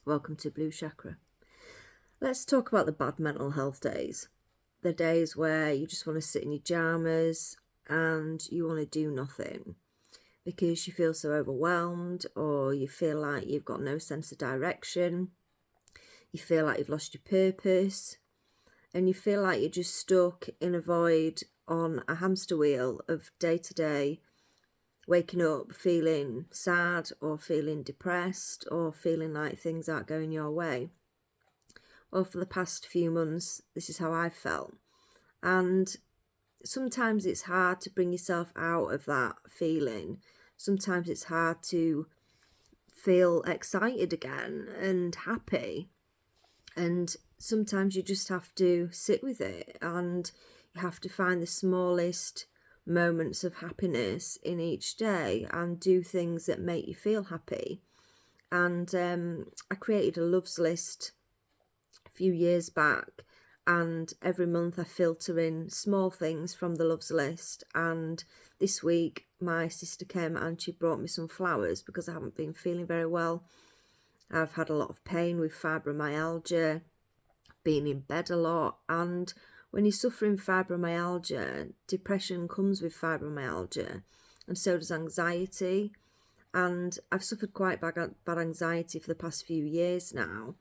Welcome to Blue Chakra. Let's talk about the bad mental health days. The days where you just want to sit in your pajamas and you want to do nothing because you feel so overwhelmed, or you feel like you've got no sense of direction, you feel like you've lost your purpose, and you feel like you're just stuck in a void on a hamster wheel of day to day, waking up feeling sad or feeling depressed or feeling like things aren't going your way. Well, for the past few months, this is how I felt. And sometimes it's hard to bring yourself out of that feeling. Sometimes it's hard to feel excited again and happy. And sometimes you just have to sit with it, and you have to find the smallest moments of happiness in each day and do things that make you feel happy. And I created a loves list a few years back, and every month I filter in small things from the loves list. And this week my sister came and she brought me some flowers because I haven't been feeling very well. I've had a lot of pain with fibromyalgia, been in bed a lot, and when you're suffering fibromyalgia, depression comes with fibromyalgia, and so does anxiety. And I've suffered quite bad anxiety for the past few years now,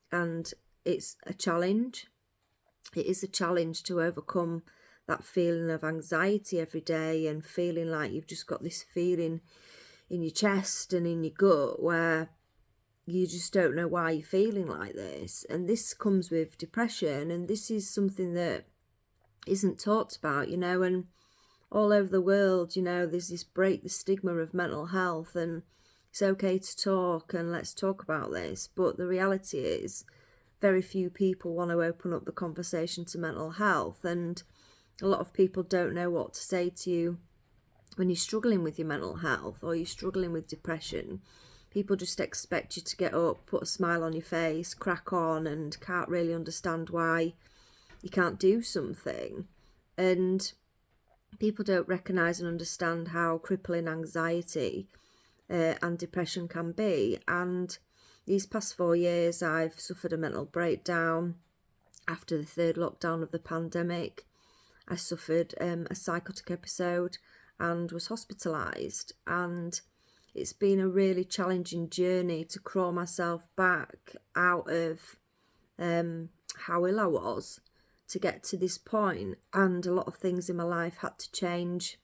and it's a challenge. It is a challenge to overcome that feeling of anxiety every day and feeling like you've just got this feeling in your chest and in your gut where you just don't know why you're feeling like this. And this comes with depression, and this is something that isn't talked about, and all over the world, there's this break the stigma of mental health, and it's okay to talk and let's talk about this. But the reality is very few people want to open up the conversation to mental health, and a lot of people don't know what to say to you when you're struggling with your mental health or you're struggling with depression. People just expect you to get up, put a smile on your face, crack on, and can't really understand why you can't do something. And people don't recognise and understand how crippling anxiety and depression can be. And these past 4 years, I've suffered a mental breakdown after the third lockdown of the pandemic. I suffered a psychotic episode and was hospitalised. And it's been a really challenging journey to crawl myself back out of how ill I was to get to this point. And a lot of things in my life had to change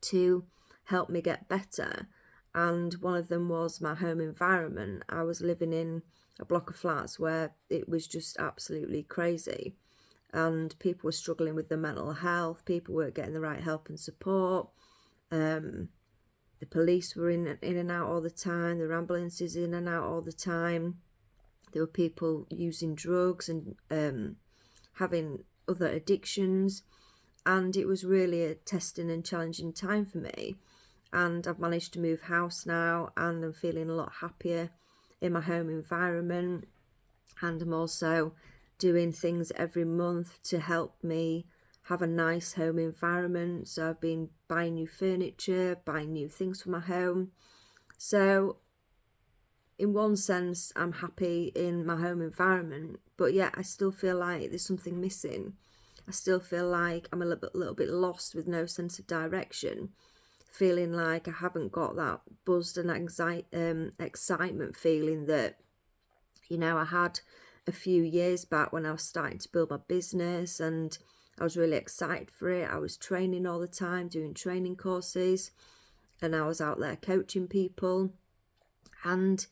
to help me get better. And one of them was my home environment. I was living in a block of flats where it was just absolutely crazy. And people were struggling with their mental health. People weren't getting the right help and support. The police were in and out all the time. There were ambulances in and out all the time. There were people using drugs and having other addictions. And it was really a testing and challenging time for me. And I've managed to move house now, and I'm feeling a lot happier in my home environment. And I'm also doing things every month to help me have a nice home environment. So I've been buying new furniture, buying new things for my home. So in one sense, I'm happy in my home environment, but yet I still feel like there's something missing. I still feel like I'm a little bit lost with no sense of direction, feeling like I haven't got that buzzed and excitement feeling that, I had a few years back when I was starting to build my business, and I was really excited for it. I was training all the time, doing training courses, and I was out there coaching people. And,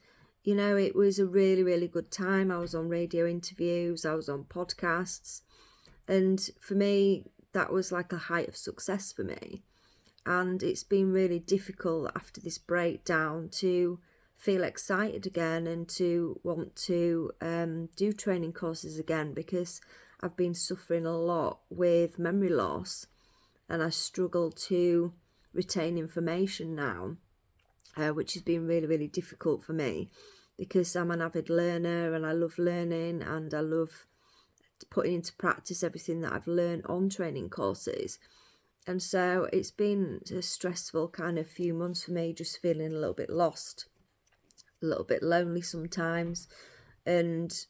it was a really, really good time. I was on radio interviews, I was on podcasts. And for me, that was like a height of success for me. And it's been really difficult after this breakdown to feel excited again and to want to do training courses again, because I've been suffering a lot with memory loss, and I struggle to retain information now, which has been really, really difficult for me because I'm an avid learner and I love learning and I love putting into practice everything that I've learned on training courses. And so it's been a stressful kind of few months for me, just feeling a little bit lost. a little bit lonely sometimes, and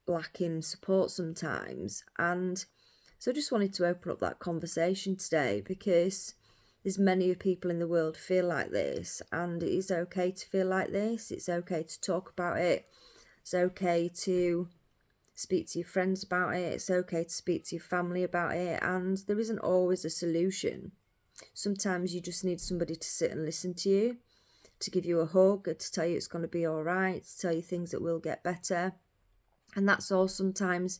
lacking support sometimes. And so I just wanted to open up that conversation today, because there's many people in the world feel like this, and it is okay to feel like this. It's okay to talk about it. It's okay to speak to your friends about it. It's okay to speak to your family about it. And there isn't always a solution. Sometimes you just need somebody to sit and listen to you, to give you a hug, to tell you it's going to be all right, to tell you things that will get better. And that's all sometimes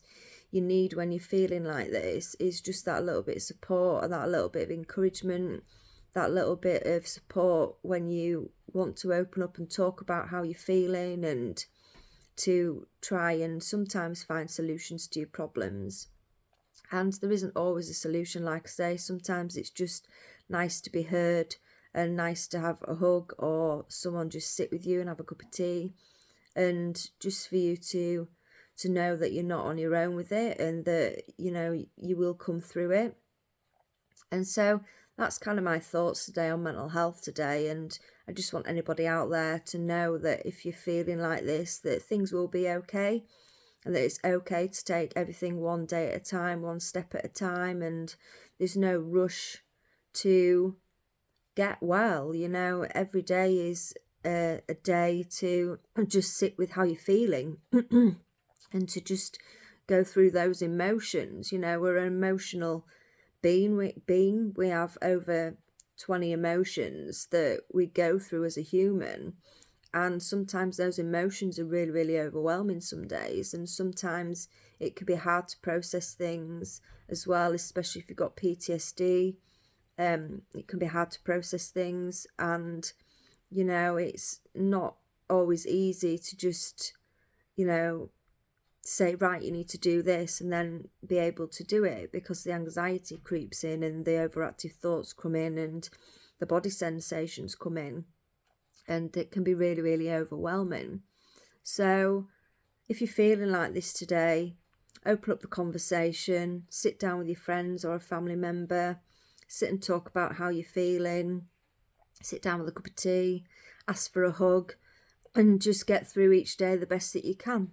you need when you're feeling like this, is just that little bit of support and that little bit of encouragement, that little bit of support when you want to open up and talk about how you're feeling, and to try and sometimes find solutions to your problems. And there isn't always a solution, like I say. Sometimes it's just nice to be heard, and nice to have a hug, or someone just sit with you and have a cup of tea, and just for you to know that you're not on your own with it, and that, you know, you will come through it. And so that's kind of my thoughts today on mental health today. And I just want anybody out there to know that if you're feeling like this, that things will be okay, and that it's okay to take everything one day at a time, one step at a time, and there's no rush to get well. You know, every day is a day to just sit with how you're feeling and to just go through those emotions. You know, we're an emotional being. We have over 20 emotions that we go through as a human. And sometimes those emotions are really, really overwhelming some days. And sometimes it can be hard to process things as well, especially if you've got PTSD. It can be hard to process things. And, you know, it's not always easy to just, you know, say, right, you need to do this, and then be able to do it, because the anxiety creeps in, and the overactive thoughts come in, and the body sensations come in, and it can be really, really overwhelming. So if you're feeling like this today, open up the conversation, sit down with your friends or a family member, sit and talk about how you're feeling, sit down with a cup of tea, ask for a hug, and just get through each day the best that you can.